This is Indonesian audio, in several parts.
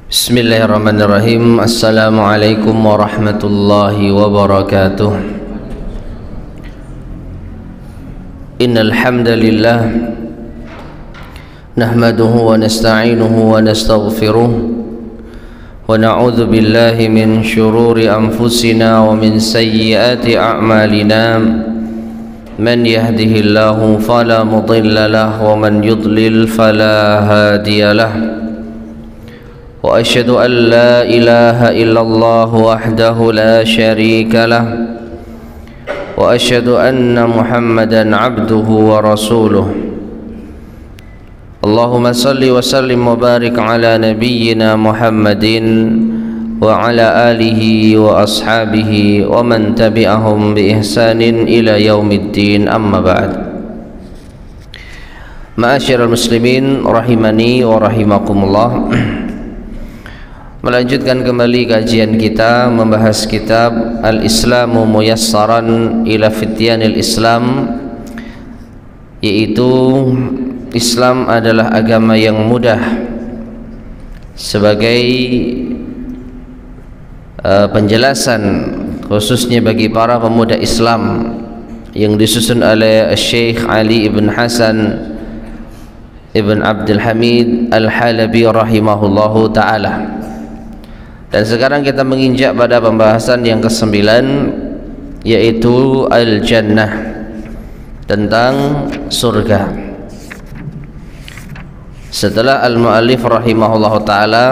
Bismillahirrahmanirrahim. Assalamualaikum warahmatullahi wabarakatuh. Innal hamdalillah nahmaduhu wa nasta'inuhu wa nastaghfiruh wa na'udzu billahi min shururi anfusina wa min sayyiati a'malina. Man yahdihillahu fala mudilla lahu wa man yudlil fala hadiya lahu. وأشهد أن لا إله إلا الله وحده لا شريك له وأشهد أن محمدا عبده ورسوله اللهم صل وسلم وبارك على نبينا محمد وعلى آله وأصحابه ومن تبعهم بإحسان إلى يوم الدين أما بعد. Ma'asyiral muslimin rahimani wa rahimakumullah. Melanjutkan kembali kajian kita membahas kitab Al-Islamu Muyassaran ila Fityanil Islam, yaitu Islam adalah agama yang mudah, sebagai penjelasan khususnya bagi para pemuda Islam yang disusun oleh Syekh Ali ibn Hasan ibn Abdul Hamid Al-Halabi rahimahullahu ta'ala. Dan sekarang kita menginjak pada pembahasan yang ke-9, yaitu Al-Jannah, tentang surga. Setelah Al-Mu'allif rahimahullahu ta'ala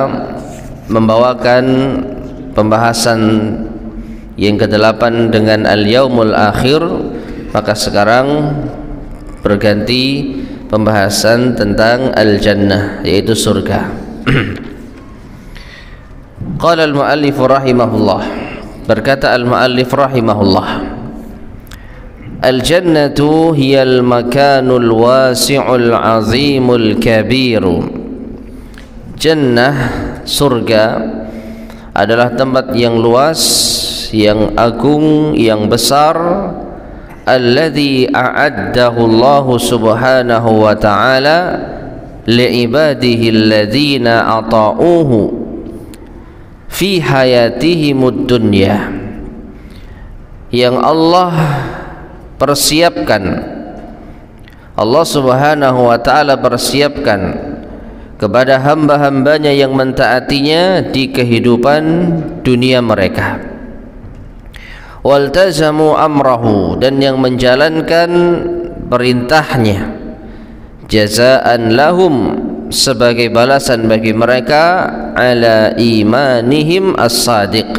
membawakan pembahasan yang ke-8 dengan Al-Yaumul Akhir, maka sekarang berganti pembahasan tentang Al-Jannah, yaitu surga. Qala al-mu'allif rahimahullah, berkata al-mu'allif rahimahullah, al-jannatu hiyal makanul wasi'ul azimul kabiru. Jannah, surga, adalah tempat yang luas, yang agung, yang besar, alladzi a'addahu Allah subhanahu wa ta'ala li'ibadihi alladhina ata'uhu fi hayatihimud dunya, yang Allah persiapkan, Allah subhanahu wa ta'ala persiapkan kepada hamba-hambanya yang mentaatinya di kehidupan dunia mereka. Waltazamu amrahu, dan yang menjalankan perintahnya, jazaan lahum, sebagai balasan bagi mereka, ala imanihim as-sadiq,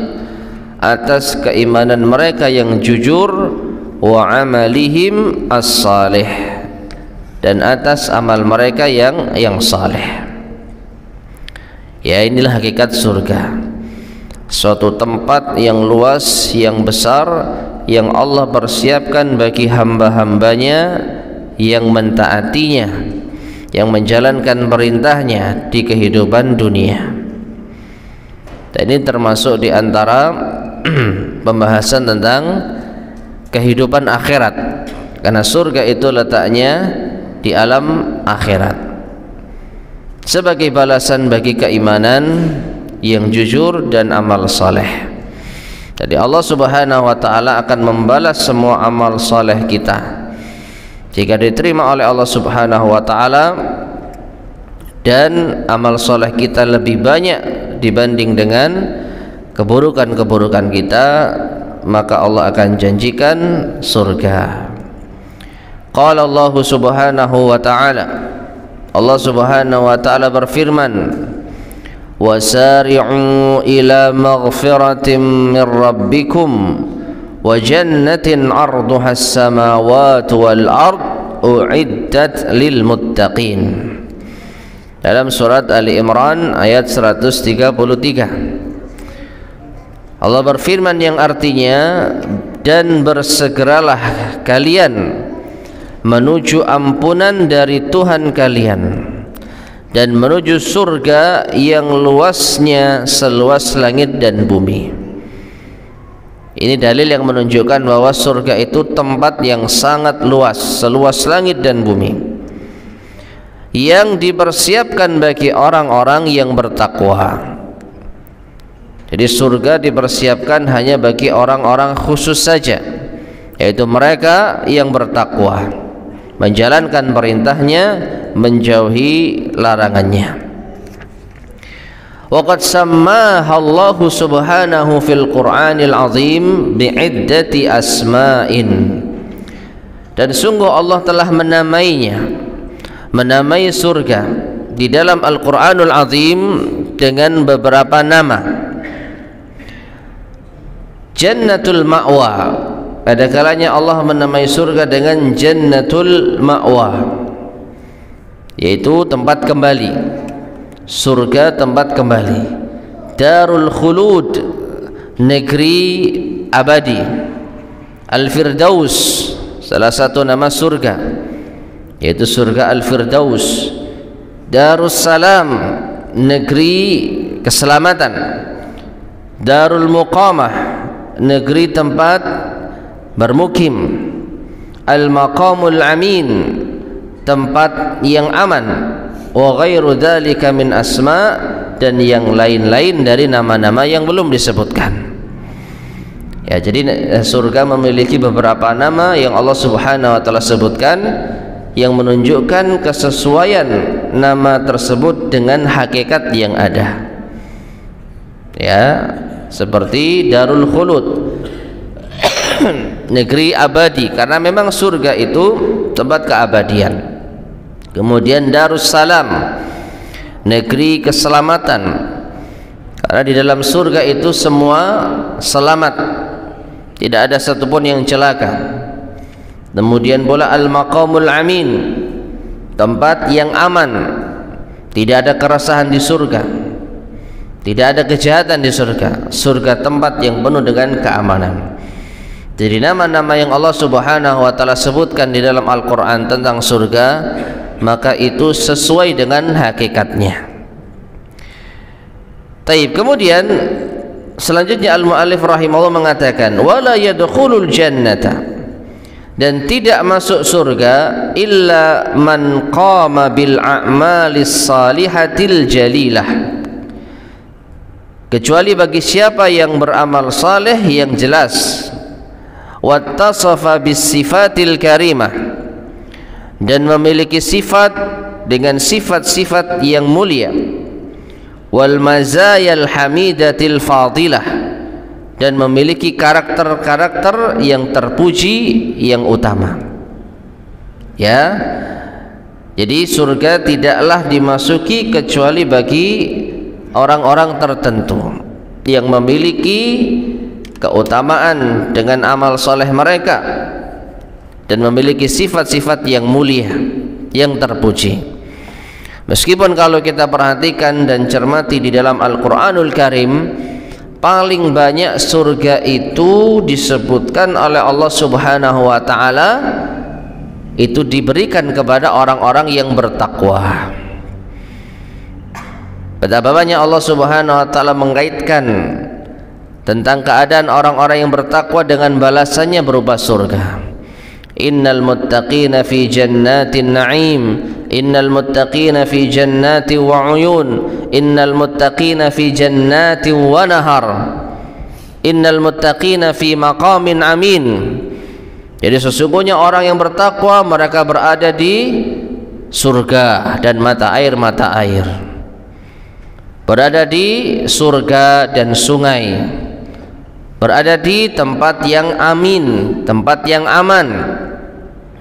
atas keimanan mereka yang jujur, wa amalihim as-salih, dan atas amal mereka yang saleh. Ya, inilah hakikat surga, suatu tempat yang luas, yang besar, yang Allah persiapkan bagi hamba-hambanya yang mentaatinya, yang menjalankan perintahnya di kehidupan dunia. Dan ini termasuk di antara pembahasan tentang kehidupan akhirat, karena surga itu letaknya di alam akhirat, sebagai balasan bagi keimanan yang jujur dan amal saleh. Jadi Allah subhanahu wa ta'ala akan membalas semua amal saleh kita jika diterima oleh Allah subhanahu wa ta'ala, dan amal soleh kita lebih banyak dibanding dengan keburukan-keburukan kita, maka Allah akan janjikan surga. Qala Allah subhanahu wa ta'ala, Allah subhanahu wa ta'ala berfirman, wasari'u ila maghfiratin min rabbikum wa jannatin 'arduha as-samawati wal ard u'iddat lil muttaqin. Dalam surat Ali Imran ayat 133, Allah berfirman yang artinya, dan bersegeralah kalian menuju ampunan dari Tuhan kalian dan menuju surga yang luasnya seluas langit dan bumi. Ini dalil yang menunjukkan bahwa surga itu tempat yang sangat luas, seluas langit dan bumi, yang dipersiapkan bagi orang-orang yang bertakwa, Jadi surga dipersiapkan hanya bagi orang-orang khusus saja, yaitu mereka yang bertakwa, menjalankan perintahnya, menjauhi larangannya. Waqad sammaha Allah subhanahu fil Qur'anil azim bi'iddati asma'in. Dan sungguh Allah telah menamainya, menamai surga di dalam Al-Qur'anul azim dengan beberapa nama. Jannatul Ma'wa, pada kalanya Allah menamai surga dengan Jannatul Ma'wa, yaitu tempat kembali, surga tempat kembali. Darul Khulud, negeri abadi. Al-Firdaus, salah satu nama surga, yaitu surga Al-Firdaus. Darussalam, negeri keselamatan. Darul Muqamah, negeri tempat bermukim. Al-Maqamul Amin, tempat yang aman. Wa ghairu dzalika min asma, dan yang lain-lain dari nama-nama yang belum disebutkan. Ya, jadi surga memiliki beberapa nama yang Allah Subhanahu wa taala sebutkan, yang menunjukkan kesesuaian nama tersebut dengan hakikat yang ada. Ya, seperti Darul Khulud, negeri abadi, karena memang surga itu tempat keabadian. Kemudian Darussalam, negeri keselamatan, karena di dalam surga itu semua selamat, tidak ada satupun yang celaka. Kemudian pula Al-Maqamul Amin, tempat yang aman, tidak ada keresahan di surga, tidak ada kejahatan di surga. Surga tempat yang penuh dengan keamanan. Jadi nama-nama yang Allah Subhanahu wa taala sebutkan di dalam Al-Qur'an tentang surga, maka itu sesuai dengan hakikatnya. Taib. Kemudian selanjutnya al-muallif rahimahullah mengatakan, wala yadkhulul jannata, dan tidak masuk surga illa man qama bil a'malis salihatil jalilah, kecuali bagi siapa yang beramal saleh yang jelas, wattasafa bis sifatil karimah, dan memiliki sifat dengan sifat-sifat yang mulia, wal mazayal hamidatil fadilah, dan memiliki karakter-karakter yang terpuji yang utama. Ya, jadi surga tidaklah dimasuki kecuali bagi orang-orang tertentu yang memiliki keutamaan dengan amal soleh mereka dan memiliki sifat-sifat yang mulia, yang terpuji. Meskipun kalau kita perhatikan dan cermati di dalam Al-Quranul Karim, paling banyak surga itu disebutkan oleh Allah Subhanahu wa ta'ala itu diberikan kepada orang-orang yang bertakwa. Betapa banyak Allah Subhanahu wa ta'ala mengaitkan tentang keadaan orang-orang yang bertakwa dengan balasannya berupa surga. Innal muttaqina fi jannatin na'im, innal muttaqina fi jannati wa uyun, innal muttaqina fi jannati wa nahar, innal muttaqina fi maqamin amin. Jadi sesungguhnya orang yang bertakwa mereka berada di surga dan mata air, berada di surga dan sungai, berada di tempat yang amin, tempat yang aman.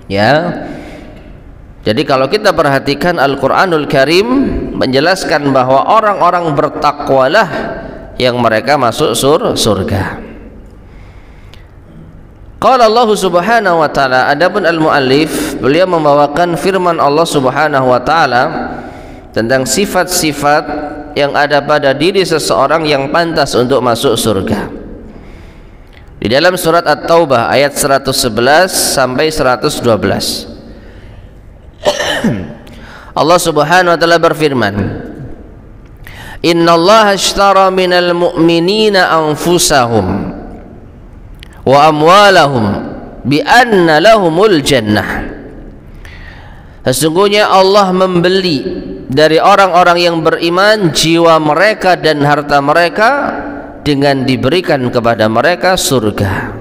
Ya, jadi kalau kita perhatikan Al-Quranul Karim menjelaskan bahwa orang-orang bertakwalah yang mereka masuk surga. Qala Allah Subhanahu wa ta'ala, adapun al-muallif beliau membawakan firman Allah Subhanahu wa ta'ala tentang sifat-sifat yang ada pada diri seseorang yang pantas untuk masuk surga. Di dalam surat At-Taubah ayat 111 sampai 112, Allah Subhanahu wa ta'ala berfirman, innallaha ashtara minal mu'minina anfusahum wa amwalahum bi anna lahumul jannah. Sesungguhnya Allah membeli dari orang-orang yang beriman jiwa mereka dan harta mereka dengan diberikan kepada mereka surga.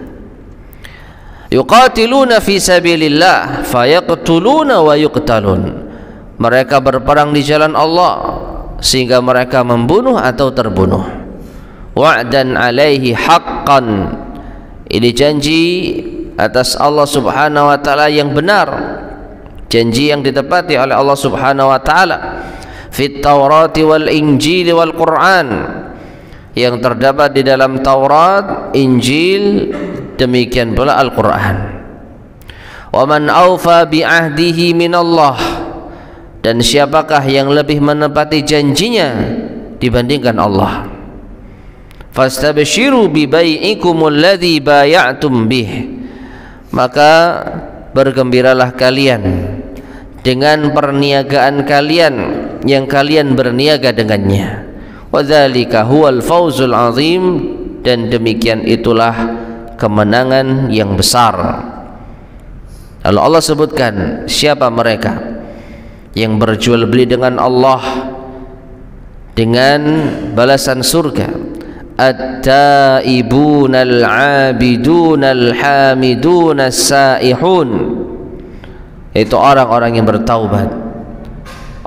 Yuqatiluna fi sabilillah fayaqtuluna wa yuqtalun. Mereka berperang di jalan Allah sehingga mereka membunuh atau terbunuh. Wa'dan alaihi haqqan. Ini janji atas Allah Subhanahu wa taala yang benar, janji yang ditepati oleh Allah Subhanahu wa taala fit Taurati wal Injil wal Quran, yang terdapat di dalam Taurat, Injil, demikian pula Al-Quran. Wa man awfa bi ahdihi min Allah, dan siapakah yang lebih menepati janjinya dibandingkan Allah. Fastabshiru bi bai'ikumul ladzi bay'atum bih, maka bergembiralah kalian dengan perniagaan kalian yang kalian berniaga dengannya. Wadzalika huwal fawzul azim, dan demikian itulah kemenangan yang besar. Lalu Allah sebutkan siapa mereka yang berjual beli dengan Allah dengan balasan surga. At-taibunal abidunal hamidunal saihun, itu orang-orang yang bertaubat,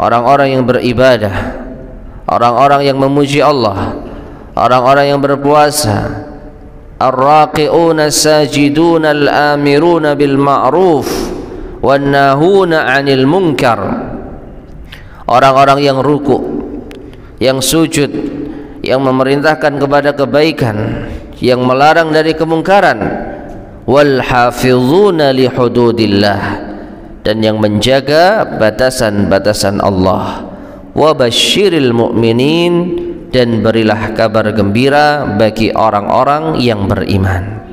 orang-orang yang beribadah, orang-orang yang memuji Allah, orang-orang yang berpuasa. Ar-raqi'una sajiduna al-amiruna bil ma'ruf wan nahuna 'anil munkar, orang-orang yang ruku', yang sujud, yang memerintahkan kepada kebaikan, yang melarang dari kemungkaran. Wal hafizuna li hududillah, dan yang menjaga batasan-batasan Allah. Wa basyiril mu'minin, dan berilah kabar gembira bagi orang-orang yang beriman.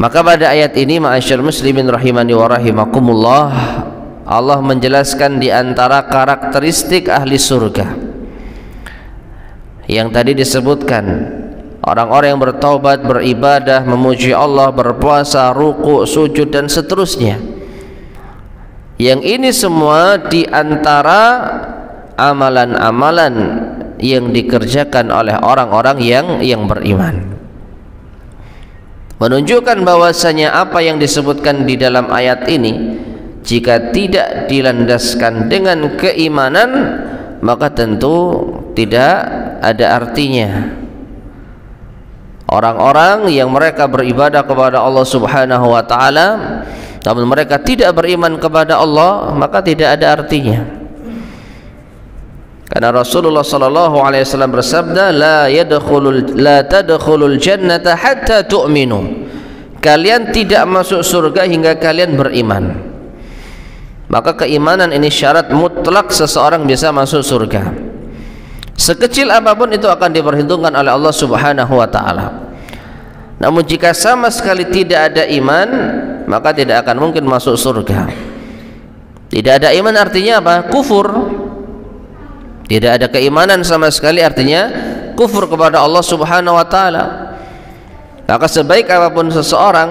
Maka pada ayat ini, ma'asyar muslimin rahimani wa rahimakumullah, Allah menjelaskan di antara karakteristik ahli surga yang tadi disebutkan, orang-orang yang bertaubat, beribadah, memuji Allah, berpuasa, ruku', sujud, dan seterusnya. Yang ini semua di antara amalan-amalan yang dikerjakan oleh orang-orang yang beriman, menunjukkan bahwasanya apa yang disebutkan di dalam ayat ini, jika tidak dilandaskan dengan keimanan, maka tentu tidak ada artinya. Orang-orang yang mereka beribadah kepada Allah Subhanahu wa taala namun mereka tidak beriman kepada Allah, maka tidak ada artinya. Karena Rasulullah sallallahu alaihi wasallam bersabda, la tadkhulul jannata hatta tu'minu. Kalian tidak masuk surga hingga kalian beriman. Maka keimanan ini syarat mutlak seseorang bisa masuk surga. Sekecil apapun itu akan diperhitungkan oleh Allah Subhanahu wa taala. Namun jika sama sekali tidak ada iman, maka tidak akan mungkin masuk surga. Tidak ada iman artinya apa? Kufur. Tidak ada keimanan sama sekali artinya kufur kepada Allah Subhanahu wa taala. Maka sebaik apapun seseorang,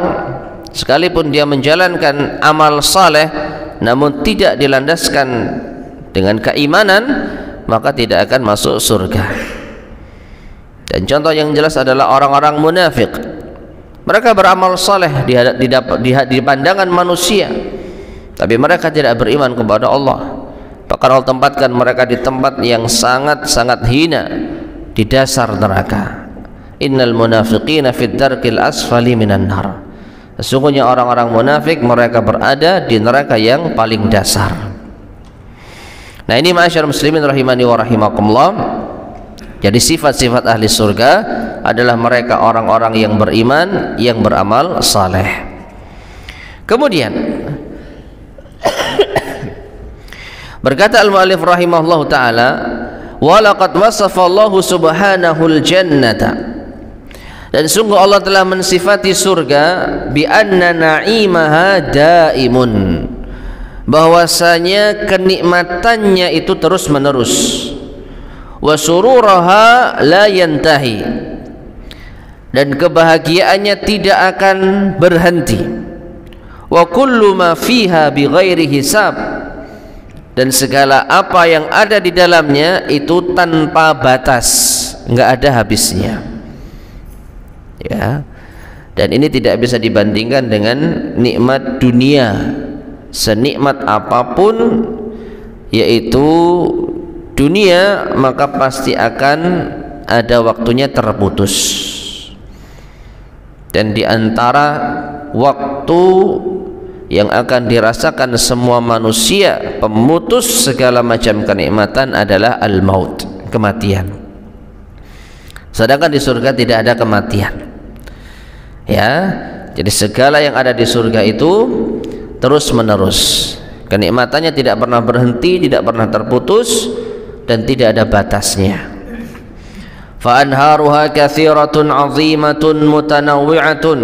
sekalipun dia menjalankan amal saleh namun tidak dilandaskan dengan keimanan, maka tidak akan masuk surga. Dan contoh yang jelas adalah orang-orang munafik. Mereka beramal saleh di pandangan manusia, tapi mereka tidak beriman kepada Allah. Bahkan Allah tempatkan mereka di tempat yang sangat-sangat hina, di dasar neraka. Innal munafiqina fid darkil asfali minan nar. Sesungguhnya orang-orang munafik mereka berada di neraka yang paling dasar. Nah, ini ma'asyar muslimin rahimani wa rahimakumullah. Jadi sifat-sifat ahli surga adalah mereka orang-orang yang beriman, yang beramal saleh. Kemudian berkata al-mu'allif rahimahullahu ta'ala, wa laqad wasafa Allah subhanahu al-jannata, dan sungguh Allah telah mensifati surga bi anna na'imaha daimun, bahwasanya kenikmatannya itu terus menerus. Wa sururaha la yantahi, dan kebahagiaannya tidak akan berhenti. Wa kullu ma fiha bi ghairi hisab, dan segala apa yang ada di dalamnya itu tanpa batas, nggak ada habisnya. Ya. Dan ini tidak bisa dibandingkan dengan nikmat dunia. Senikmat apapun yaitu dunia, maka pasti akan ada waktunya terputus. Dan di antara waktu yang akan dirasakan semua manusia pemutus segala macam kenikmatan adalah al-maut, kematian. Sedangkan di surga tidak ada kematian. Ya, jadi segala yang ada di surga itu terus menerus. Kenikmatannya tidak pernah berhenti, tidak pernah terputus, dan tidak ada batasnya. Fa anharuha katsiratun 'azimatun mutanawwi'atun.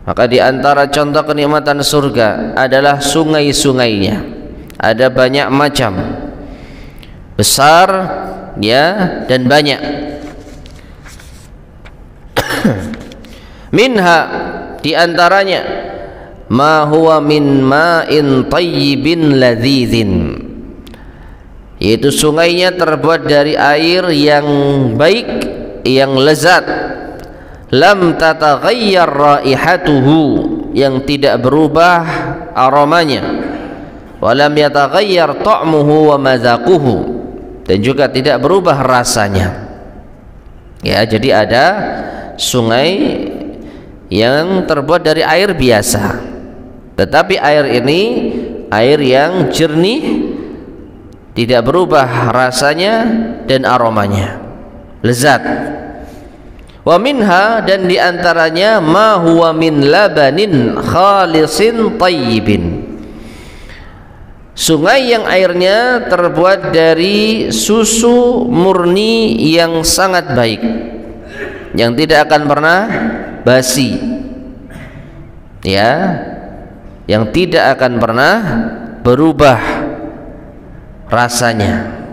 Maka di antara contoh kenikmatan surga adalah sungai-sungainya. Ada banyak macam, besar ya, dan banyak. Minha, di antaranya, ma huwa min ma'in tayyibin ladzizin, yaitu sungainya terbuat dari air yang baik, yang lezat. Lam tataghayyar raihatuhu, yang tidak berubah aromanya. Wa lam yataghayyar ta'muhu wa mazaquhu, dan juga tidak berubah rasanya. Ya, jadi ada sungai yang terbuat dari air biasa, tetapi air ini air yang jernih, tidak berubah rasanya dan aromanya, lezat. Wa minha, dan diantaranya, ma huwa min labanin khalisin tayyibin, sungai yang airnya terbuat dari susu murni yang sangat baik, yang tidak akan pernah basi, ya, yang tidak akan pernah berubah rasanya.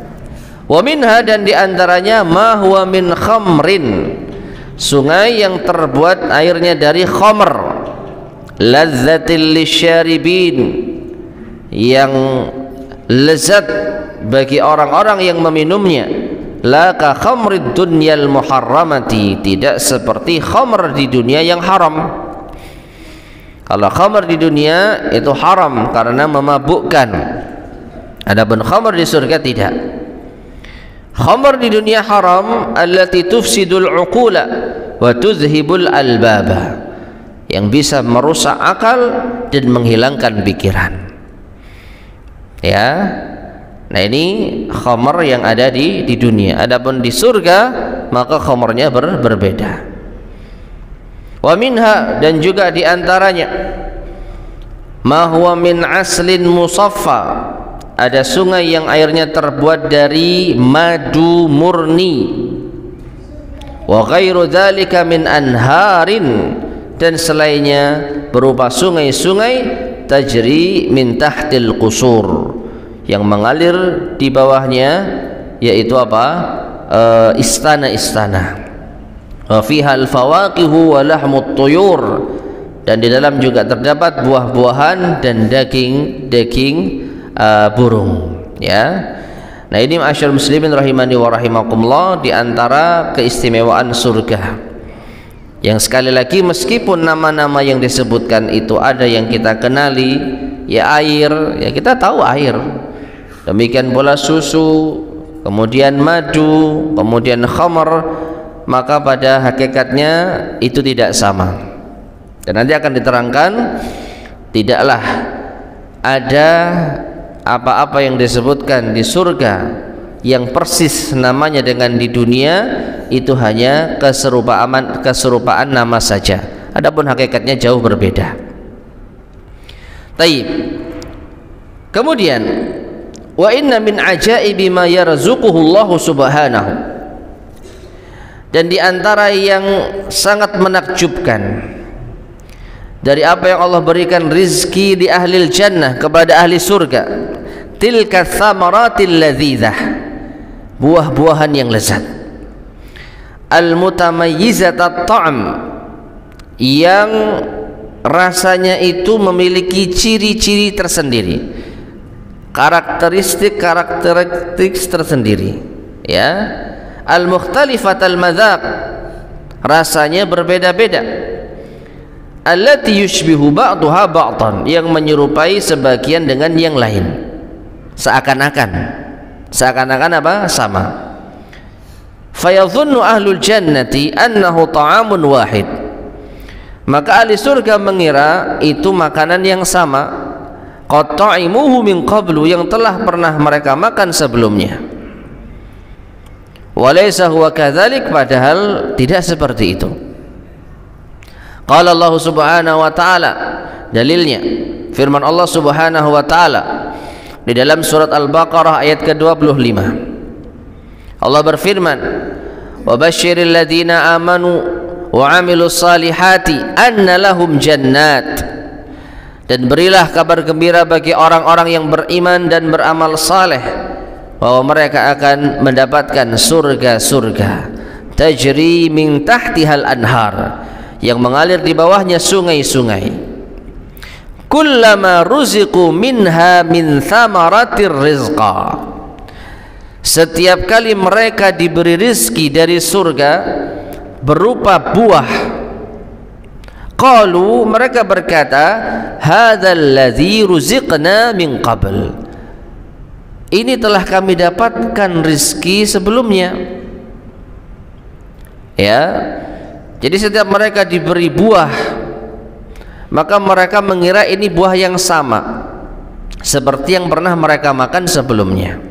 Wa minha, dan diantaranya, ma huwa min khamrin, sungai yang terbuat airnya dari khamr, lazzatil lisyaribin, yang lezat bagi orang-orang yang meminumnya. La ka khamrid dunyal muharramati, tidak seperti khamr di dunia yang haram. Kalau khamr di dunia itu haram karena memabukkan, adapun khamr di surga tidak. Khamr di dunia haram, allati tufsidul uqula wa tuzhibul albaba, yang bisa merusak akal dan menghilangkan pikiran. Ya. Nah, ini khamr yang ada di dunia. Adapun di surga, maka khamrnya berbeda. Wa minha, dan juga di antaranya, ma huwa min aslin musaffa, ada sungai yang airnya terbuat dari madu murni. Wa ghairu dzalika min anharin, dan selainnya berupa sungai-sungai tajri min tahtil qusur, yang mengalir di bawahnya, yaitu apa? Istana-istana. Wa fiha al-fawaqihu wa lahmut tuyur, dan di dalam juga terdapat buah-buahan dan daging burung. Ya. Nah, ini ma'asyiral muslimin rahimani wa rahimakumullah, di antara keistimewaan surga, yang sekali lagi meskipun nama-nama yang disebutkan itu ada yang kita kenali, ya air, ya kita tahu air. Demikian pula susu, kemudian madu, kemudian khamr, maka pada hakikatnya itu tidak sama. Dan nanti akan diterangkan, tidaklah ada apa-apa yang disebutkan di surga yang persis namanya dengan di dunia, itu hanya keserupaan nama saja, adapun hakikatnya jauh berbeda. Taib. Kemudian, wa inna min ajaibi ma yarzuquhu Allah subhanahu, dan di antara yang sangat menakjubkan dari apa yang Allah berikan rizki di ahli jannah kepada ahli surga, tilka thamaratil ladzizah, buah-buahan yang lezat, al-mutamayyizat at-ta'am, yang rasanya itu memiliki ciri-ciri tersendiri, karakteristik tersendiri, ya. al-mukhtalifat al-madzaq, rasanya berbeda-beda, allati yushbihu ba'daha ba'dan, yang menyerupai sebagian dengan yang lain, seakan-akan apa? Sama. Fayadhunnu ahlul jannati annahu ta'amun wahid, maka ahli surga mengira itu makanan yang sama, qad ta'imuhu min qablu, yang telah pernah mereka makan sebelumnya. Walaysa huwa kadzalik, padahal tidak seperti itu. Qala Allah Subhanahu wa taala, dalilnya firman Allah Subhanahu wa taala di dalam surat Al-Baqarah ayat ke-25. Allah berfirman, wa basyiril ladzina amanu wa amilus salihati anna lahum jannat, dan berilah kabar gembira bagi orang-orang yang beriman dan beramal saleh bahwa mereka akan mendapatkan surga-surga, tajri min tahtihal anhar, yang mengalir di bawahnya sungai-sungai. Kullama ruziqu minha min thamaratir rizqa, setiap kali mereka diberi rizki dari surga berupa buah, qalu, mereka berkata, hadzal ladzi ruziqna min qabl, ini telah kami dapatkan rizki sebelumnya. Ya, jadi setiap mereka diberi buah, maka mereka mengira ini buah yang sama seperti yang pernah mereka makan sebelumnya.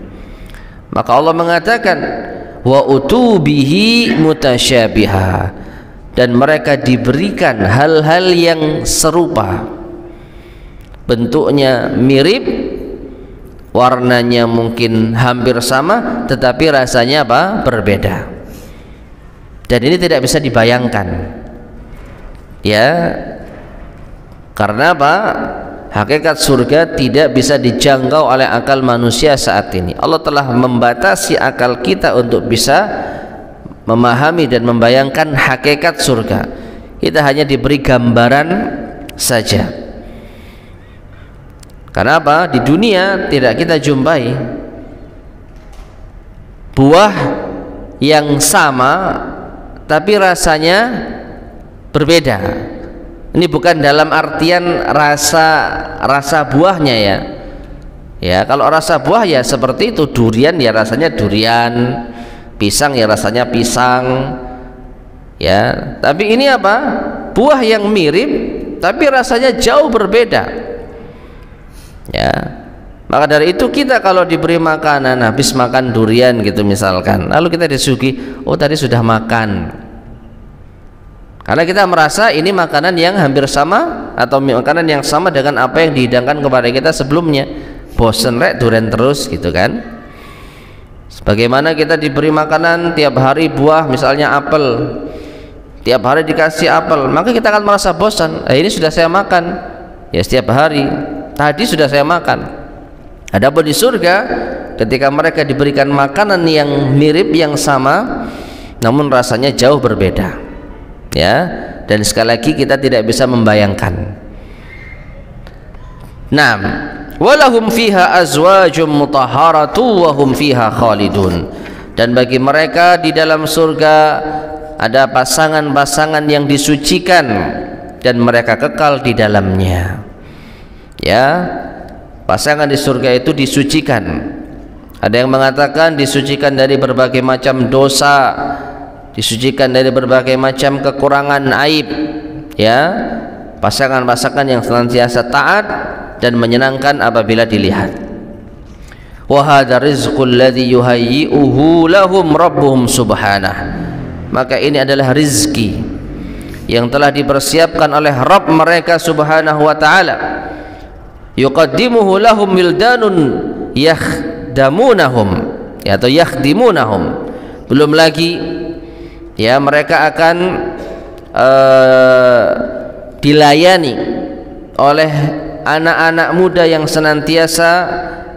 Maka Allah mengatakan, wa utubihi mutasyabiha, dan mereka diberikan hal-hal yang serupa, bentuknya mirip, warnanya mungkin hampir sama, tetapi rasanya apa? Berbeda. Dan ini tidak bisa dibayangkan, ya, karena apa? Hakikat surga tidak bisa dijangkau oleh akal manusia saat ini. Allah telah membatasi akal kita untuk bisa memahami dan membayangkan hakikat surga. Kita hanya diberi gambaran saja. Karena apa? Di dunia tidak kita jumpai buah yang sama tapi rasanya berbeda. Ini bukan dalam artian rasa buahnya, ya. Ya, kalau rasa buah ya seperti itu, durian ya rasanya durian, pisang ya rasanya pisang. Ya, tapi ini apa? Buah yang mirip tapi rasanya jauh berbeda. Ya. Maka dari itu kita kalau diberi makanan, habis makan durian gitu misalkan, lalu kita disuguhi, oh tadi sudah makan. Karena kita merasa ini makanan yang hampir sama atau makanan yang sama dengan apa yang dihidangkan kepada kita sebelumnya. Bosen rek durian terus gitu kan. Sebagaimana kita diberi makanan tiap hari buah, misalnya apel, tiap hari dikasih apel, maka kita akan merasa bosan. Ini sudah saya makan ya setiap hari, tadi sudah saya makan. Adapun di surga, ketika mereka diberikan makanan yang mirip, yang sama, namun rasanya jauh berbeda. Ya, dan sekali lagi kita tidak bisa membayangkan. Naam, walahum fiha azwajum mutahharatu wa hum fiha khalidun, dan bagi mereka di dalam surga ada pasangan-pasangan yang disucikan dan mereka kekal di dalamnya. Ya, pasangan di surga itu disucikan. Ada yang mengatakan disucikan dari berbagai macam dosa, disucikan dari berbagai macam kekurangan aib, ya, pasangan-pasangan yang senantiasa taat dan menyenangkan apabila dilihat. Wa hadza rizqul ladzi yuhayyi'uhu lahum rabbuhum subhanah, maka ini adalah rizki yang telah dipersiapkan oleh Rabb mereka subhanahu wa ta'ala. Yuqaddimuhu lahum wildanun yakhdamunahum, ya, atau yakhdimunahum, belum lagi ya mereka akan dilayani oleh anak-anak muda yang senantiasa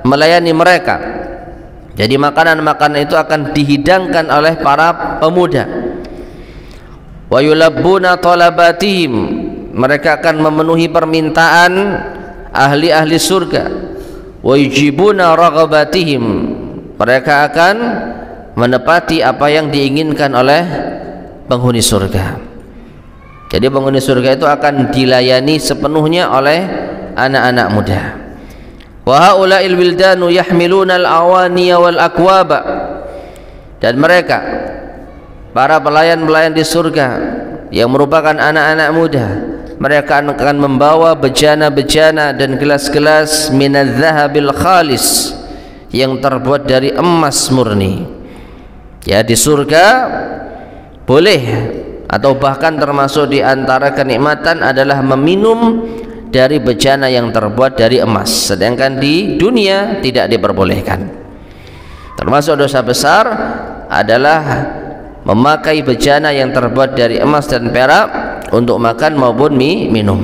melayani mereka. Jadi makanan-makanan itu akan dihidangkan oleh para pemuda. Wa yulabbuna talabatihim, mereka akan memenuhi permintaan ahli-ahli surga. Wa yujibuna raghabatihim, mereka akan menepati apa yang diinginkan oleh penghuni surga. Jadi penghuni surga itu akan dilayani sepenuhnya oleh anak-anak muda. Wa haula'il wildanu yahmiluna al-awaniya wal akwaba, dan mereka para pelayan-pelayan di surga yang merupakan anak-anak muda, mereka akan membawa bejana-bejana dan gelas-gelas minadz-dzahabil khalis, yang terbuat dari emas murni. Ya, di surga boleh atau bahkan termasuk di antara kenikmatan adalah meminum dari bejana yang terbuat dari emas, sedangkan di dunia tidak diperbolehkan. Termasuk dosa besar adalah memakai bejana yang terbuat dari emas dan perak untuk makan maupun minum.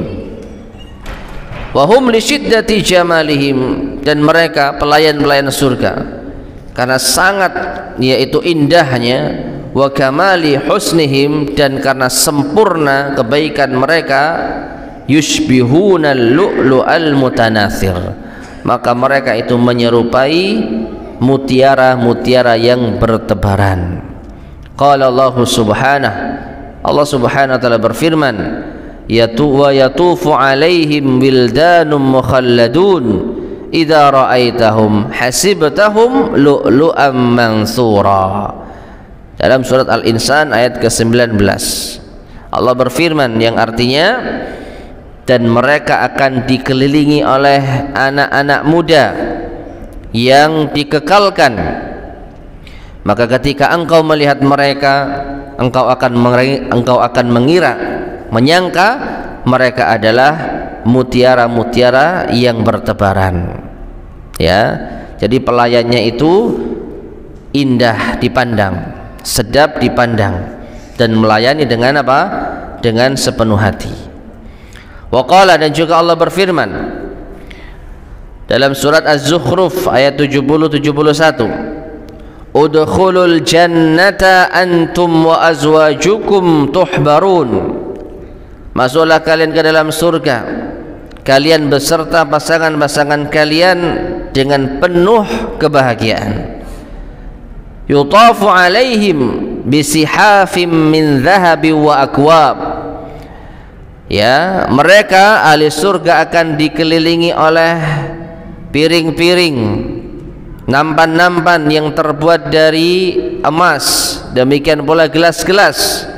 Wahum li syiddati jamalihim, dan mereka pelayan-pelayan surga karena sangat yaitu indahnya, wa kamali husnihim, dan karena sempurna kebaikan mereka, yushbihuna al-lu'lu'al mutanathir, maka mereka itu menyerupai mutiara-mutiara yang bertebaran. Qala Allah subhanahu, Allah subhanahu wa ta'ala berfirman, wa yatufu alaihim wildanum mukhalladun idza ra'aitahum hasibtahum lu'lu'an mansura. Dalam surat Al-Insan ayat ke-19 Allah berfirman yang artinya, dan mereka akan dikelilingi oleh anak-anak muda yang dikekalkan, maka ketika engkau melihat mereka, engkau akan menyangka mereka adalah mutiara-mutiara yang bertebaran. Ya, jadi pelayannya itu indah dipandang, sedap dipandang, dan melayani dengan apa? Dengan sepenuh hati. Wa qala, dan juga Allah berfirman dalam surat Az-Zukhruf ayat 70-71, udkhulul jannata antum wa azwajukum tuhbarun, masuklah kalian ke dalam surga, kalian beserta pasangan-pasangan kalian dengan penuh kebahagiaan. Yutafu alaihim bisihafim min dhahabi wa akwab, ya, mereka ahli surga akan dikelilingi oleh piring-piring, nampan-nampan yang terbuat dari emas, demikian pula gelas-gelas.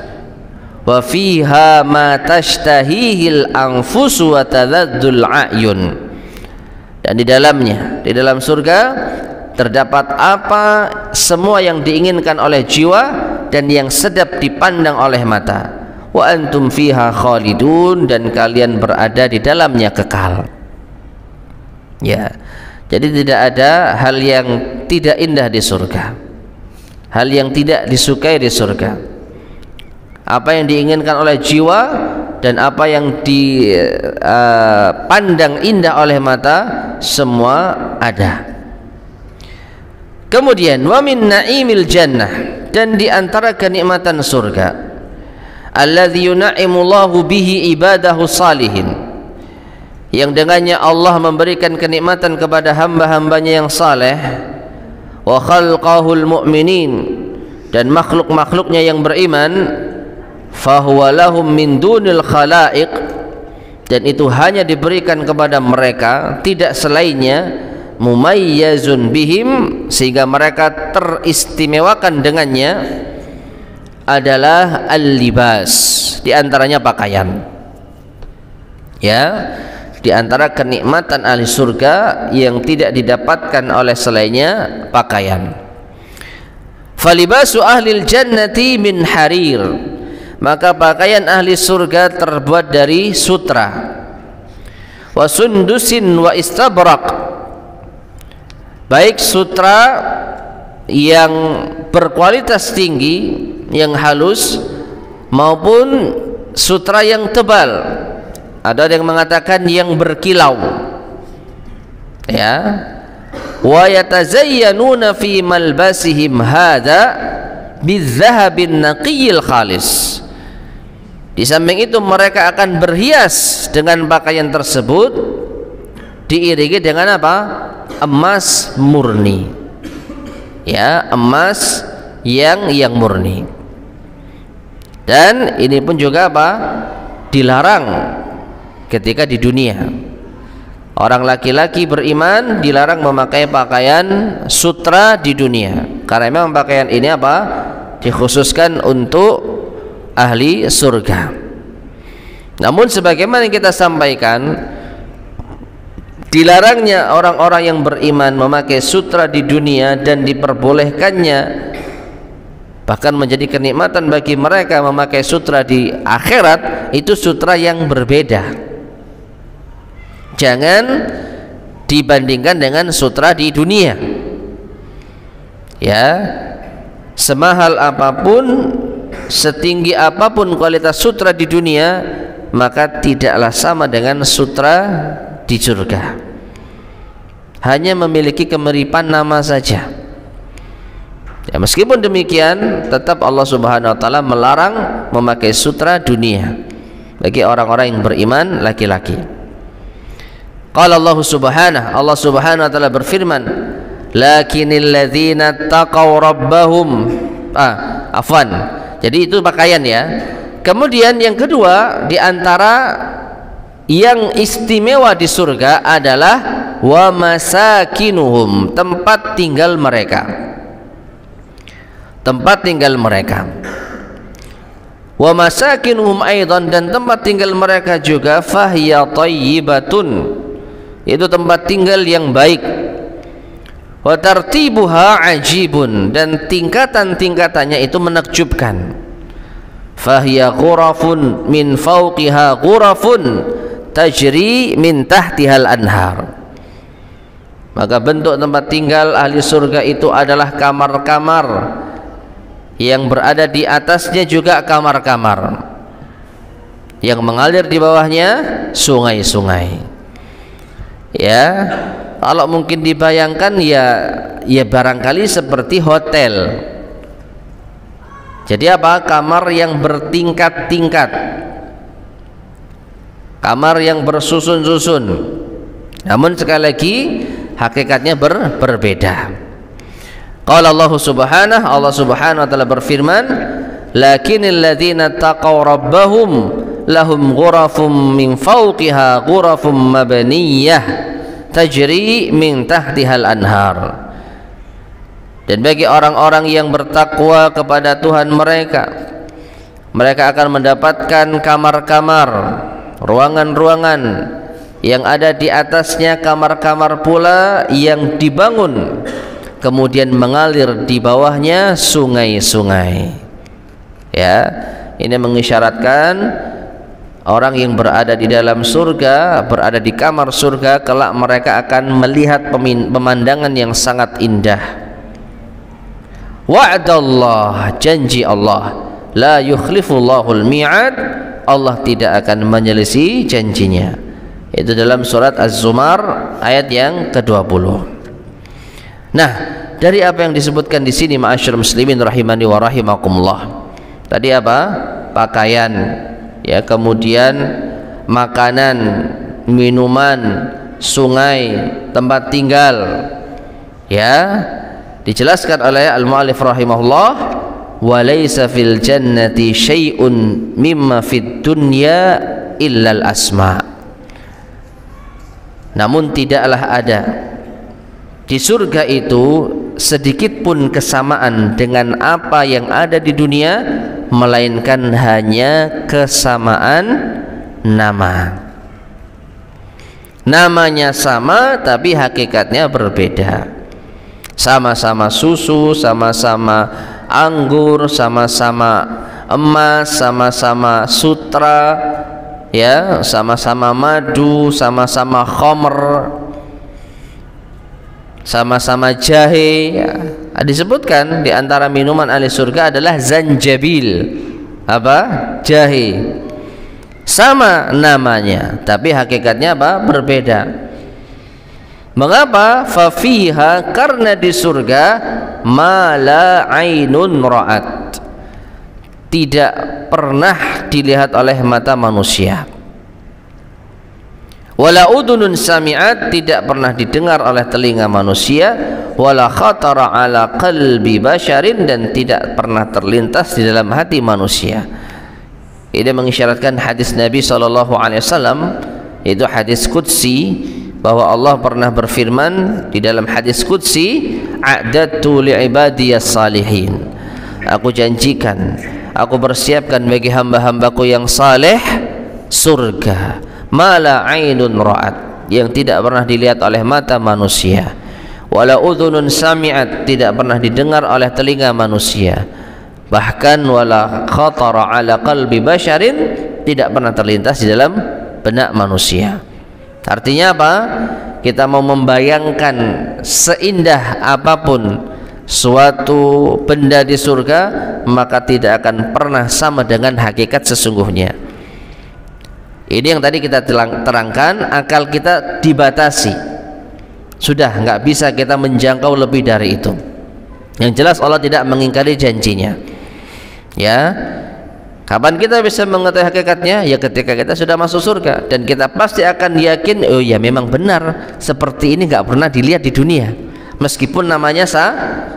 Wa fiha ma tashtahihil anfusu wa tadaddul a'yun, dan di dalamnya, di dalam surga terdapat apa semua yang diinginkan oleh jiwa dan yang sedap dipandang oleh mata. Wa antum fiha khalidun, dan kalian berada di dalamnya kekal. Ya, jadi tidak ada hal yang tidak indah di surga, hal yang tidak disukai di surga. Apa yang diinginkan oleh jiwa dan apa yang dipandang indah oleh mata, semua ada. Kemudian wa min na'imil jannah, dan di antara kenikmatan surga, alladzi yun'imullahu bihi ibadahu salihin, yang dengannya Allah memberikan kenikmatan kepada hamba-hambanya yang saleh, wa khalqahul mu'minin, dan makhluk-makhluknya yang beriman, fahuwa lahum min dunil khalaiq, dan itu hanya diberikan kepada mereka, tidak selainnya, mumayyazun bihim, sehingga mereka teristimewakan dengannya, adalah al-libas, di antaranya pakaian. Ya, di antara kenikmatan ahli surga yang tidak didapatkan oleh selainnya, pakaian. Falibasu ahlil jannati min harir, maka pakaian ahli surga terbuat dari sutra. Wa sundusin wa istabrak, baik sutra yang berkualitas tinggi, yang halus, maupun sutra yang tebal. Ada yang mengatakan yang berkilau. Ya, wa yatazayyanuna fi malbasihim hadza bizzahabin naqiyil khalis. Di samping itu mereka akan berhias dengan pakaian tersebut diiringi dengan apa? Emas murni. Ya, emas yang murni. Dan ini pun juga apa? Dilarang ketika di dunia. Orang laki-laki beriman dilarang memakai pakaian sutra di dunia, karena memang pakaian ini apa? Dikhususkan untuk ahli surga. Namun sebagaimana yang kita sampaikan, dilarangnya orang-orang yang beriman memakai sutra di dunia dan diperbolehkannya bahkan menjadi kenikmatan bagi mereka memakai sutra di akhirat, itu sutra yang berbeda. Jangan dibandingkan dengan sutra di dunia. Ya, semahal apapun, setinggi apapun kualitas sutra di dunia, maka tidaklah sama dengan sutra di surga. Hanya memiliki kemiripan nama saja. Ya, meskipun demikian, tetap Allah Subhanahu wa taala melarang memakai sutra dunia bagi orang-orang yang beriman laki-laki. Qala Allah Subhanahu wa taala berfirman, "Lakinnal ladzina taqaw rabbahum." Afwan. Jadi itu pakaian ya. Kemudian yang kedua, di antara yang istimewa di surga adalah wa masakinuhum, tempat tinggal mereka. Tempat tinggal mereka. Wa masakinuhum aidan, dan tempat tinggal mereka juga fahiya thayyibatun, itu tempat tinggal yang baik. Wa tartibuha ajibun, dan tingkatan-tingkatannya itu menakjubkan. Fahiya ghurafun min fawqiha ghurafun tajri min tahtihal anhar. Maka bentuk tempat tinggal ahli surga itu adalah kamar-kamar, yang berada di atasnya juga kamar-kamar, yang mengalir di bawahnya sungai-sungai. Ya, kalau mungkin dibayangkan ya barangkali seperti hotel. Jadi apa? Kamar yang bertingkat-tingkat, kamar yang bersusun-susun. Namun sekali lagi hakikatnya berbeda. Qala Allah Subhanahu wa taala berfirman, "Lakinnal ladzina taqaw rabbahum lahum ghurafum min fawqiha ghurafum mabniyah tajri min tahtihal anhar." Dan bagi orang-orang yang bertakwa kepada Tuhan mereka, mereka akan mendapatkan kamar-kamar, ruangan-ruangan yang ada di atasnya kamar-kamar pula yang dibangun, kemudian mengalir di bawahnya sungai-sungai. Ya, ini mengisyaratkan orang yang berada di dalam surga, berada di kamar surga, kelak mereka akan melihat pemandangan yang sangat indah. Wa'dallah, janji Allah, la yukhlifullahul mi'ad, Allah tidak akan menyelisih janjinya. Itu dalam surat Az-Zumar ayat yang ke-20. Nah, dari apa yang disebutkan di sini, ma'asyiral muslimin rahimani wa rahimakumullah, tadi apa? Pakaian, ya, kemudian makanan, minuman, sungai, tempat tinggal, ya, dijelaskan oleh al-mu'allif rahimahullah, wa laysa fil jannati syai'un mimma fid dunya illa al-asma'. Namun tidaklah ada di surga itu sedikit pun kesamaan dengan apa yang ada di dunia, melainkan hanya kesamaan nama. Namanya sama tapi hakikatnya berbeda. Sama-sama susu, sama-sama anggur, sama-sama emas, sama-sama sutra, ya, sama-sama madu, sama-sama khamr, sama-sama jahe. Ya, disebutkan di antara minuman ahli surga adalah zanjabil, apa? Jahe. Sama namanya tapi hakikatnya apa? Berbeda. Mengapa? Fafiha, karena di surga ma la ainun ra'at, tidak pernah dilihat oleh mata manusia, wala udunun sami'at, tidak pernah didengar oleh telinga manusia, wala khatara ala qalbi basyarin, dan tidak pernah terlintas di dalam hati manusia. Ini mengisyaratkan hadis Nabi SAW, itu hadis qudsi, bahwa Allah pernah berfirman di dalam hadis qudsi, a'dadtu li'ibadiyas salihin, aku janjikan, aku persiapkan bagi hamba-hambaku yang saleh surga, mala ainun ra'at, yang tidak pernah dilihat oleh mata manusia, wala udhunun sami'at, tidak pernah didengar oleh telinga manusia, bahkan wala khatara ala qalbi basyarin, tidak pernah terlintas di dalam benak manusia. Artinya apa? Kita mau membayangkan seindah apapun suatu benda di surga, maka tidak akan pernah sama dengan hakikat sesungguhnya. Ini yang tadi kita terangkan, akal kita dibatasi, sudah nggak bisa kita menjangkau lebih dari itu. Yang jelas Allah tidak mengingkari janjinya. Ya, kapan kita bisa mengetahui hakikatnya? Ya ketika kita sudah masuk surga, dan kita pasti akan yakin, oh ya memang benar, seperti ini nggak pernah dilihat di dunia, meskipun namanya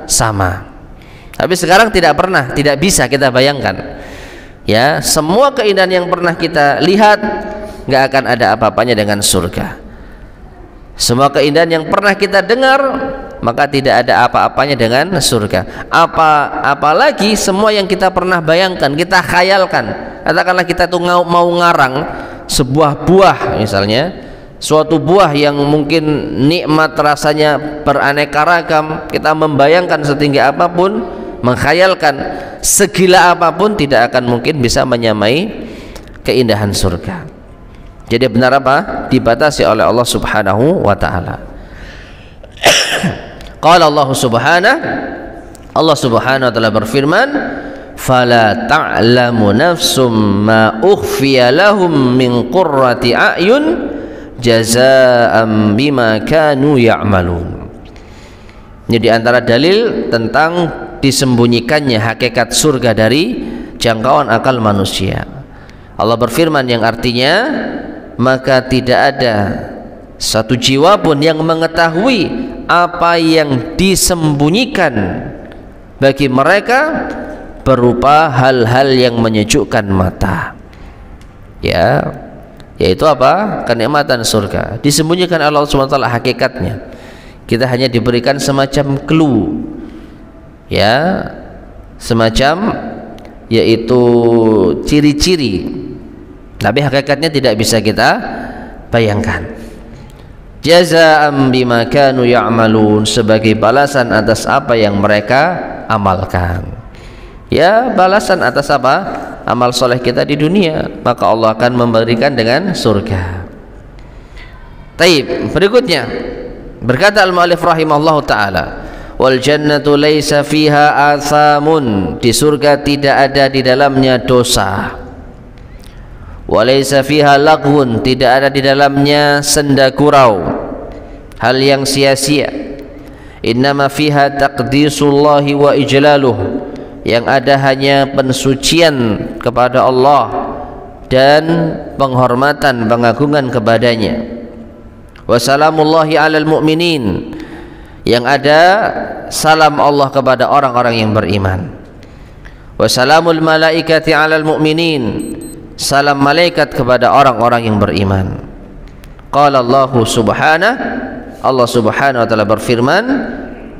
sama. Tapi sekarang tidak pernah, tidak bisa kita bayangkan. Ya, semua keindahan yang pernah kita lihat nggak akan ada apa-apanya dengan surga. Semua keindahan yang pernah kita dengar, maka tidak ada apa-apanya dengan surga. Apalagi semua yang kita pernah bayangkan, kita khayalkan. Katakanlah kita tuh mau ngarang sebuah buah, misalnya suatu buah yang mungkin nikmat rasanya beraneka ragam, kita membayangkan setinggi apapun, menghayalkan segila apapun, tidak akan mungkin bisa menyamai keindahan surga. Jadi benar apa? Dibatasi oleh Allah Subhanahu wa ta'ala. Qala Allah Subhanahu wa ta'ala berfirman, fala ta'lamu nafsum ma ukhfiya lahum min qurrati a'yun jazaa'an bima kanu ya'malun. Jadi antara dalil tentang disembunyikannya hakikat surga dari jangkauan akal manusia. Allah berfirman yang artinya, maka tidak ada satu jiwa pun yang mengetahui apa yang disembunyikan bagi mereka berupa hal-hal yang menyejukkan mata. Ya, yaitu apa? Kenikmatan surga disembunyikan Allah SWT hakikatnya. Kita hanya diberikan semacam clue, ya, semacam yaitu ciri-ciri, tapi hakikatnya tidak bisa kita bayangkan. Jazaa'an bima kanu ya'malun, sebagai balasan atas apa yang mereka amalkan. Ya, balasan atas apa? Amal soleh kita di dunia, maka Allah akan memberikan dengan surga. Taib, berikutnya berkata al-mu'allif rahimahullahu ta'ala, wal jannatu laisa fiha athamun, di surga tidak ada di dalamnya dosa. Walaysa fiha laghun, tidak ada di dalamnya senda gurau, hal yang sia-sia. Innama fiha taqdisullahi wa ijlaluh, yang ada hanya pensucian kepada Allah dan penghormatan, pengagungan kepadanya. Wassalamullahi alal mu'minin, yang ada salam Allah kepada orang-orang yang beriman. Wassalamul malaikati alal mu'minin, salam malaikat kepada orang-orang yang beriman. Qala Allah subhanahu, Allah subhanahu wa ta'ala berfirman,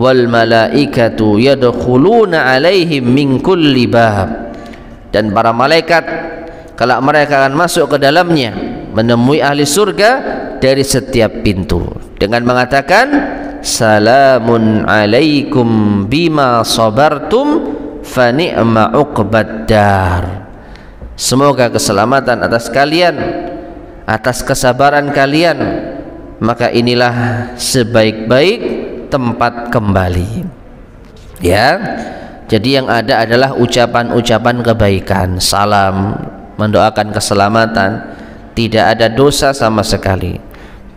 wal malaikatu yadkhuluna alaihim min kulli bab, dan para malaikat kalau mereka akan masuk ke dalamnya menemui ahli surga dari setiap pintu dengan mengatakan, salamun alaikum bima sabartum fa ni'ma uqbad dar, semoga keselamatan atas kalian atas kesabaran kalian, maka inilah sebaik-baik tempat kembali. Ya, jadi yang ada adalah ucapan-ucapan kebaikan, salam, mendoakan keselamatan, tidak ada dosa sama sekali,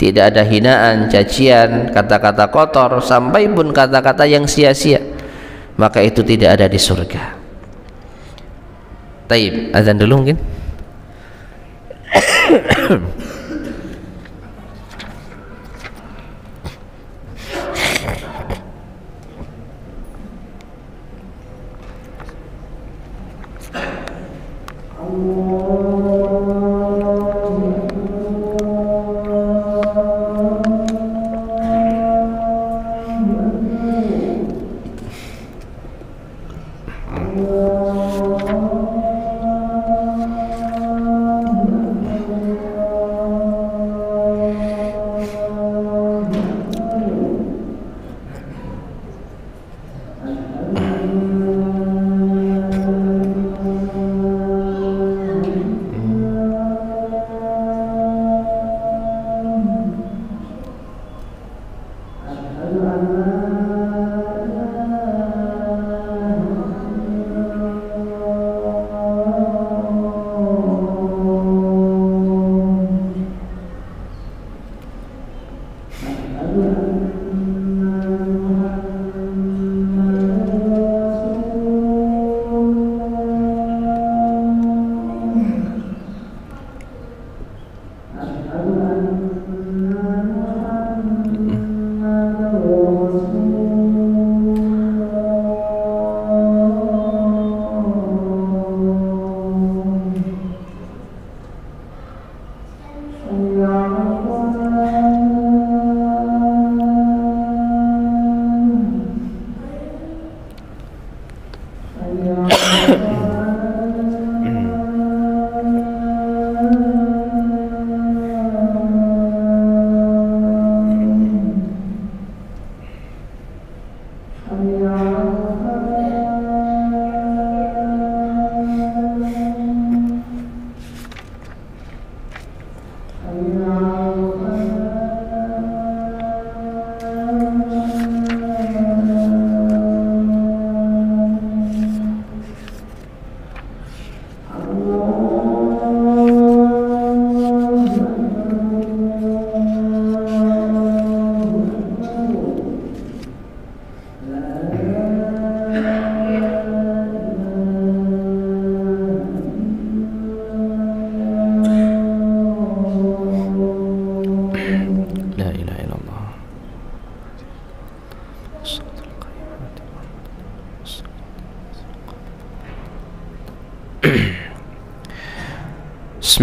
tidak ada hinaan, cacian, kata-kata kotor, sampai pun kata-kata yang sia-sia, maka itu tidak ada di surga. Taib, azan dulu mungkin.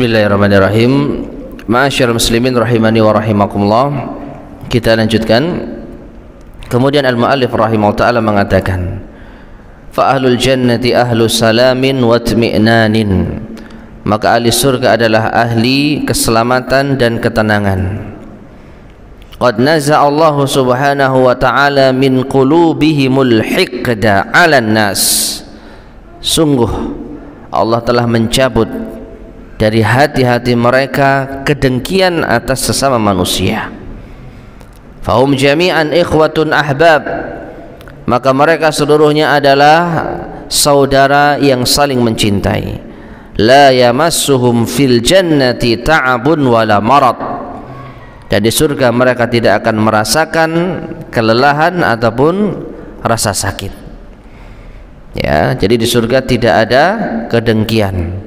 Bismillahirrahmanirrahim. Ma'asyiral muslimin rahimani wa rahimakumullah. Kita lanjutkan. Kemudian al-muallif rahimahullah ta'ala mengatakan, fa ahlul jannati ahlu salamin wa tmi'nanin. Maka ahli surga adalah ahli keselamatan dan ketenangan. Qad naza'a Allah subhanahu wa ta'ala min qulubihimul hiqda 'alan nas. Sungguh Allah telah mencabut dari hati-hati mereka kedengkian atas sesama manusia. Fahum jami'an ikhwatun ahbab. Maka mereka seluruhnya adalah saudara yang saling mencintai. La yamassuhum fil jannati ta'abun wala marad. Dan di surga mereka tidak akan merasakan kelelahan ataupun rasa sakit. Ya, jadi di surga tidak ada kedengkian.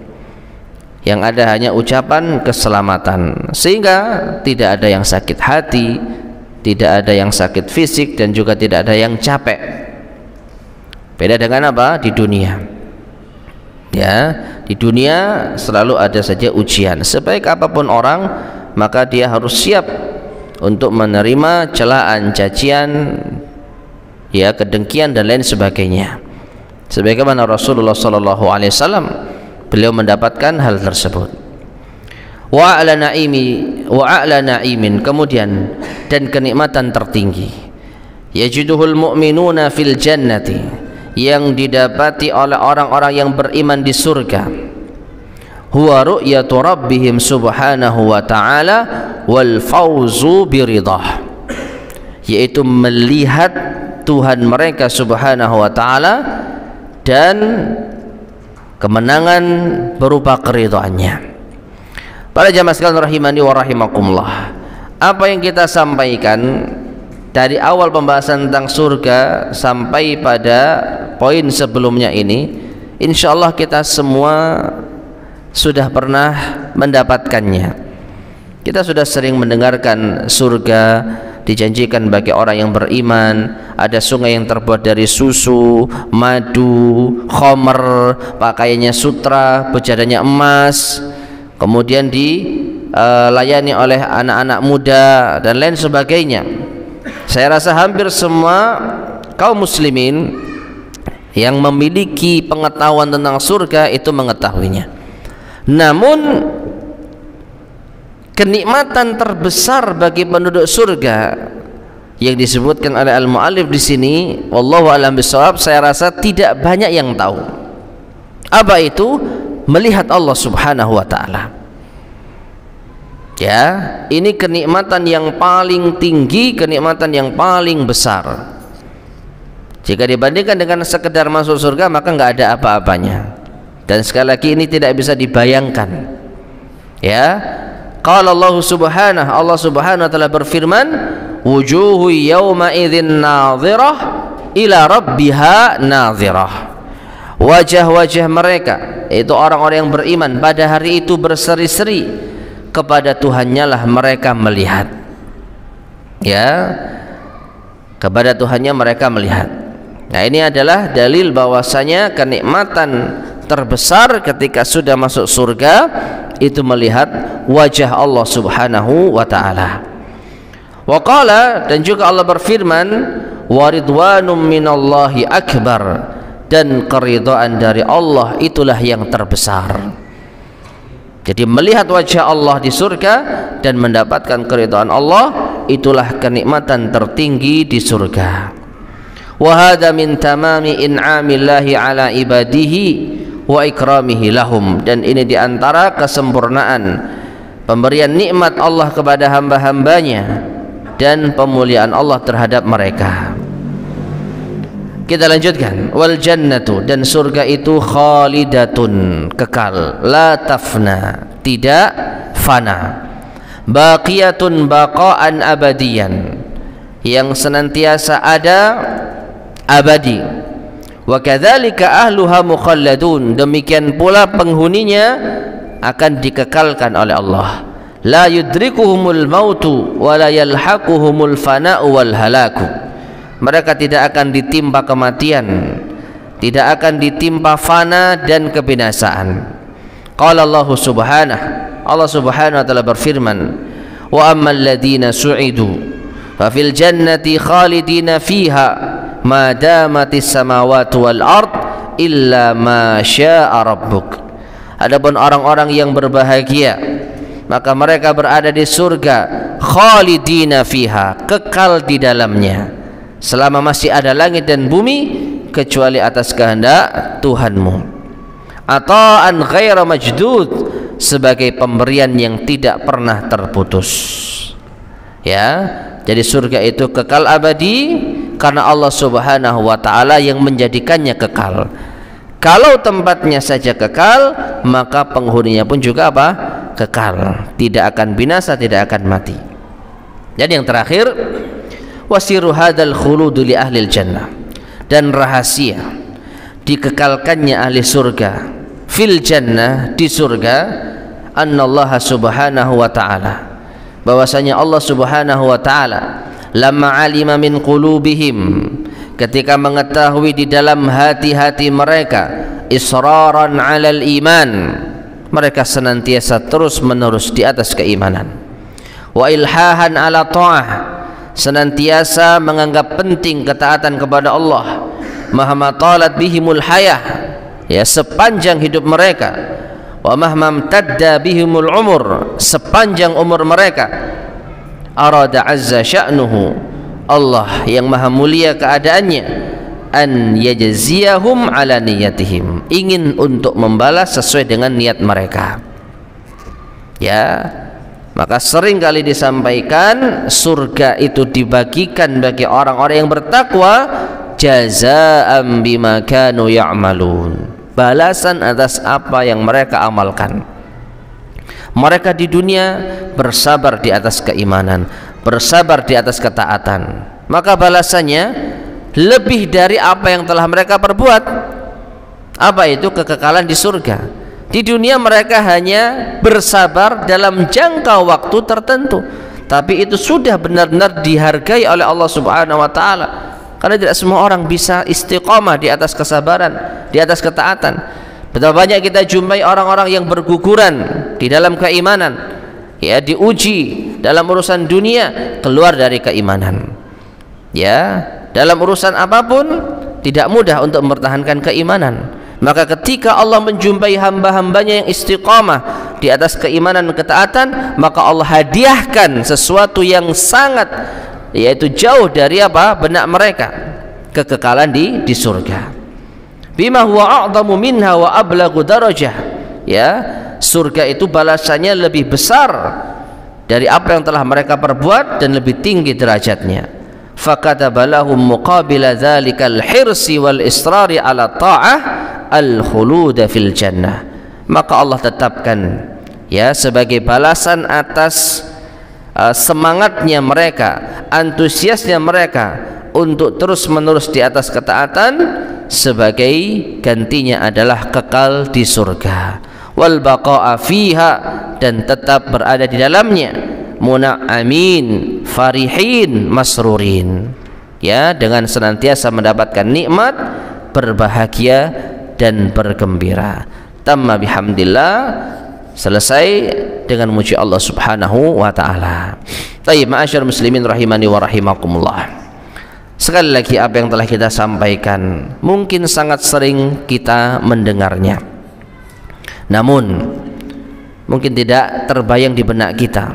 Yang ada hanya ucapan keselamatan, sehingga tidak ada yang sakit hati, tidak ada yang sakit fisik, dan juga tidak ada yang capek. Beda dengan apa? Di dunia. Ya, di dunia selalu ada saja ujian. Sebaik apapun orang, maka dia harus siap untuk menerima celaan, cacian, ya, kedengkian dan lain sebagainya. Sebagaimana Rasulullah SAW, beliau mendapatkan hal tersebut. Wa a'la na'imin, kemudian dan kenikmatan tertinggi. Yajiduhul mu'minuna fil jannati, yang didapati oleh orang-orang yang beriman di surga. Huwa ru'yatu rabbihim subhanahu wa ta'ala wal fawzu biridah, yaitu melihat Tuhan mereka subhanahu wa ta'ala dan kemenangan berupa keridhaannya. Para jamaah sekalian rahimani wa rahimakumullah, apa yang kita sampaikan dari awal pembahasan tentang surga sampai pada poin sebelumnya ini, insyaallah kita semua sudah pernah mendapatkannya. Kita sudah sering mendengarkan surga, dijanjikan bagi orang yang beriman. Ada sungai yang terbuat dari susu, madu, khamr, pakaiannya sutra, bejadanya emas, kemudian dilayani oleh anak-anak muda dan lain sebagainya. Saya rasa hampir semua kaum muslimin yang memiliki pengetahuan tentang surga itu mengetahuinya. Namun kenikmatan terbesar bagi penduduk surga yang disebutkan oleh al-mu'allif di sini, wallahu a'lam bishawab, saya rasa tidak banyak yang tahu. Apa itu? Melihat Allah Subhanahu wa taala. Ya, ini kenikmatan yang paling tinggi, kenikmatan yang paling besar. Jika dibandingkan dengan sekedar masuk surga, maka nggak ada apa-apanya. Dan sekali lagi ini tidak bisa dibayangkan. Ya, qala Allah Subhanahu wa taala berfirman, wujuhu yawma idzin nadhirah ila rabbiha nadhirah. Wajah-wajah mereka, itu orang-orang yang beriman, pada hari itu berseri-seri, kepada Tuhannya lah mereka melihat. Ya, kepada Tuhannya mereka melihat. Nah, ini adalah dalil bahwasanya kenikmatan terbesar ketika sudah masuk surga itu melihat wajah Allah Subhanahu wa taala. Wa qala, dan juga Allah berfirman, wa ridwanum minallahi akbar, dan keridhaan dari Allah itulah yang terbesar. Jadi melihat wajah Allah di surga dan mendapatkan keridhaan Allah, itulah kenikmatan tertinggi di surga. Wa hadza min tamami in'amillahi ala ibadihi wa ikramihi lahum, dan ini diantara kesempurnaan pemberian nikmat Allah kepada hamba-hambanya dan pemuliaan Allah terhadap mereka. Kita lanjutkan, wal jannatu, dan surga itu khalidatun, kekal, la tafna, tidak fana, baqiyatun baqaan abadiyan, yang senantiasa ada, abadi. Wa kadzalika ahluha mukhalladun, demikian pula penghuninya akan dikekalkan oleh Allah. La yudrikuhumul mautu wa la yalhaquhumul fana'u wal halaku, mereka tidak akan ditimpa kematian, tidak akan ditimpa fana dan kebinasaan. Qala Allah Subhanahu wa taala berfirman, wa ammal ladzina su'idu fa fil jannati khalidina fiha ma damatis samawati wal ard illa ma syaa rabbuk. Adapun orang-orang yang berbahagia, maka mereka berada di surga, khalidina fiha, kekal di dalamnya, selama masih ada langit dan bumi, kecuali atas kehendak Tuhanmu. Ata'an ghaira majdud, sebagai pemberian yang tidak pernah terputus. Ya, jadi surga itu kekal abadi karena Allah Subhanahu wa taala yang menjadikannya kekal. Kalau tempatnya saja kekal, maka penghuninya pun juga apa? Kekal, tidak akan binasa, tidak akan mati. Dan yang terakhir, wasiru hadzal khuludu li ahlil jannah, dan rahasia dikekalkannya ahli surga fil jannah, di surga, annallaha subhanahu wa ta'ala, bahwasanya Allah Subhanahu wa taala lamma alima min qulubihim, ketika mengetahui di dalam hati-hati mereka, israran alal iman, mereka senantiasa terus menerus di atas keimanan, wa ilhahan ala ta'ah, senantiasa menganggap penting ketaatan kepada Allah, mahma talat bihimul hayah, ya, sepanjang hidup mereka, wa mahmam tadda bihimul umur, sepanjang umur mereka, arada azza sya'nuhu, Allah yang maha mulia keadaannya, an yajziyahum ala niyatihim, ingin untuk membalas sesuai dengan niat mereka. Ya, maka sering kali disampaikan surga itu dibagikan bagi orang-orang yang bertakwa, jazaa'an bima kanu ya'malun, balasan atas apa yang mereka amalkan. Mereka di dunia bersabar di atas keimanan, bersabar di atas ketaatan, maka balasannya lebih dari apa yang telah mereka perbuat. Apa itu? Kekekalan di surga. Di dunia mereka hanya bersabar dalam jangka waktu tertentu, tapi itu sudah benar-benar dihargai oleh Allah Subhanahu wa taala. Karena tidak semua orang bisa istiqomah di atas kesabaran, di atas ketaatan. Betapa banyak kita jumpai orang-orang yang berguguran di dalam keimanan, ya, diuji dalam urusan dunia, keluar dari keimanan. Ya, dalam urusan apapun tidak mudah untuk mempertahankan keimanan. Maka ketika Allah menjumpai hamba-hambanya yang istiqamah di atas keimanan dan ketaatan, maka Allah hadiahkan sesuatu yang sangat, yaitu jauh dari apa? Benak mereka, kekekalan di surga. Bima huwa a'zamu minha wa ablagu darajah. Ya, surga itu balasannya lebih besar dari apa yang telah mereka perbuat dan lebih tinggi derajatnya. Fakataba lahum muqabila dzalikal hirsi wal israri ala ta'ah al-khulud fil jannah. Maka Allah tetapkan, ya, sebagai balasan atas semangatnya mereka, antusiasnya mereka untuk terus menerus di atas ketaatan, sebagai gantinya adalah kekal di surga, wal baqa'a fiha, dan tetap berada di dalamnya, muna'amin farihin masrurin, ya, dengan senantiasa mendapatkan nikmat, berbahagia dan bergembira. Tamma bihamdillah, selesai dengan muji Allah Subhanahu wa taala. Baik, ma'asyar muslimin rahimani wa rahimakumullah. Sekali lagi, apa yang telah kita sampaikan mungkin sangat sering kita mendengarnya, namun mungkin tidak terbayang di benak kita,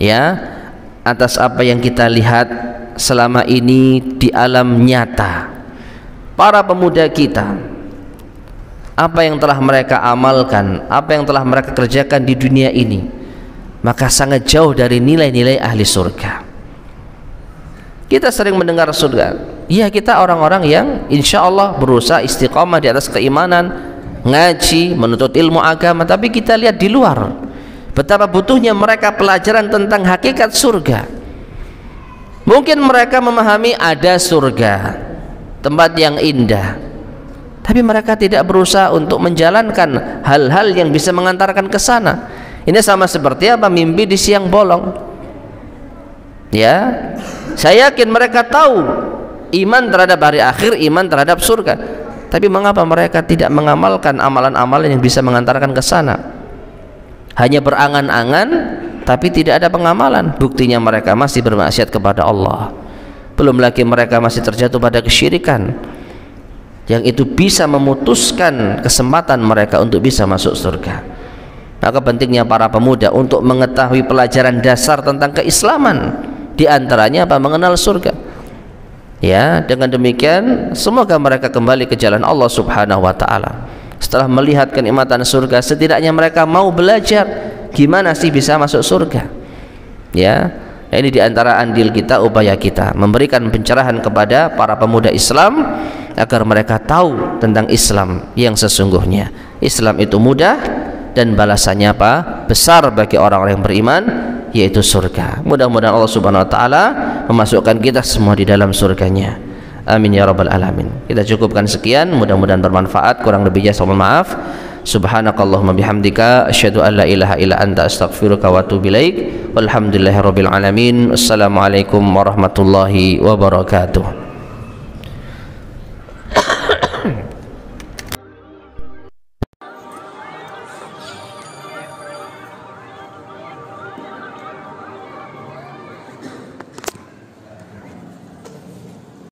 ya, atas apa yang kita lihat selama ini di alam nyata. Para pemuda kita, apa yang telah mereka amalkan, apa yang telah mereka kerjakan di dunia ini, maka sangat jauh dari nilai-nilai ahli surga. Kita sering mendengar surga, ya, kita orang-orang yang insya Allah berusaha istiqamah di atas keimanan, ngaji, menuntut ilmu agama, tapi kita lihat di luar betapa butuhnya mereka pelajaran tentang hakikat surga. Mungkin mereka memahami ada surga, tempat yang indah, tapi mereka tidak berusaha untuk menjalankan hal-hal yang bisa mengantarkan ke sana. Ini sama seperti apa? Mimpi di siang bolong. Ya, saya yakin mereka tahu iman terhadap hari akhir, iman terhadap surga, tapi mengapa mereka tidak mengamalkan amalan-amalan yang bisa mengantarkan ke sana? Hanya berangan-angan, tapi tidak ada pengamalan. Buktinya mereka masih bermaksiat kepada Allah. Belum lagi mereka masih terjatuh pada kesyirikan, yang itu bisa memutuskan kesempatan mereka untuk bisa masuk surga. Maka pentingnya para pemuda untuk mengetahui pelajaran dasar tentang keislaman, di antaranya apa? Mengenal surga. Ya, dengan demikian semoga mereka kembali ke jalan Allah Subhanahu wa taala. Setelah melihat kenikmatan surga, setidaknya mereka mau belajar gimana sih bisa masuk surga. Ya, ini di antara andil kita, upaya kita memberikan pencerahan kepada para pemuda Islam agar mereka tahu tentang Islam yang sesungguhnya. Islam itu mudah dan balasannya apa? Besar bagi orang-orang yang beriman, yaitu surga. Mudah-mudahan Allah Subhanahu wa taala memasukkan kita semua di dalam surganya. Amin ya rabbal alamin. Kita cukupkan sekian, mudah-mudahan bermanfaat. Kurang lebihnya saya mohon maaf. Subhanakallahumma bihamdika asyhadu an la ilaha illa anta astaghfiruka wa atubu ilaik. Walhamdulillahirabbil alamin. Assalamualaikum warahmatullahi wabarakatuh.